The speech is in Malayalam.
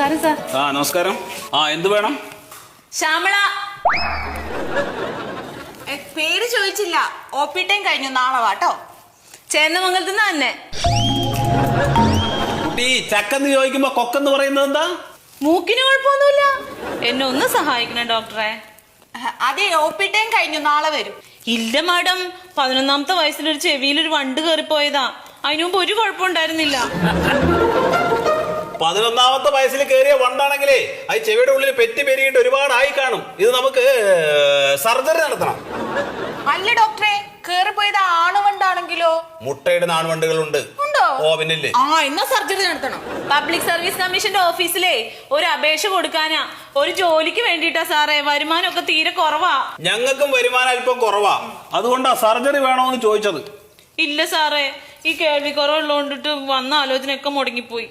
നമസ്കാരം സാർ. നമസ്കാരം. എന്ത് വേണം? ശ്യാമള. പേര് ചോദിച്ചില്ല. OP ടൈം കഴിഞ്ഞു. നാളെ വാട്ടോ. ചേന്നമംഗലത്ത് നിന്ന് തന്നെ. കുട്ടി ചക്കെന്ന് ചോദിക്കുമ്പോ കൊക്കെന്ന് പറയുന്നത് എന്താ? മൂക്കിന് കുഴപ്പമൊന്നുമില്ല. എന്നെ ഒന്ന് സഹായിക്കണം ഡോക്ടറെ. അതെ, OP ടൈം കഴിഞ്ഞു. നാളെ വരും. ഇല്ല മാഡം, 11ാമത്തെ വയസ്സിലൊരു ചെവിയിലൊരു വണ്ട് കയറിപ്പോയതാ. അതിനു മുമ്പ് ഒരു കുഴപ്പമുണ്ടായിരുന്നില്ല. 11ാമത്തെ വയസ്സിൽ കയറിയ വണ്ടാണെങ്കിലേ അത് ചെവിയുടെ ഉള്ളിൽ പെറ്റി പെരുകിട്ട് ഒരുപാടായി കാണും. ഇത് നമുക്ക് സർജറി നടത്തണം. അല്ല ഡോക്ടറെ, കേറിപ്പോയത് ആണുവണ്ടാണെങ്കിലോ? മുട്ടയുടെ ആൺവണ്ടുകളുണ്ട്. ഉണ്ടോ? പിന്നില്ലേ. എന്നാ സർജറി നടത്തണം. പബ്ലിക് സർവീസ് കമ്മീഷന്റെ ഓഫീസിലെ ഒരു അപേക്ഷ കൊടുക്കാനാ. ഒരു ജോലിക്ക് വേണ്ടിട്ടാ സാറേ. വരുമാനമൊക്കെ തീരെ കുറവാ. ഞങ്ങൾക്കും വരുമാനം അല്പം കുറവാ. അതുകൊണ്ടാ സർജറി വേണോന്ന് ചോദിച്ചത്. ഇല്ല സാറേ, ഈ കേൾവി കുറവുള്ളതുകൊണ്ടിട്ട് വന്ന ആലോചനയൊക്കെ മുടങ്ങിപ്പോയി.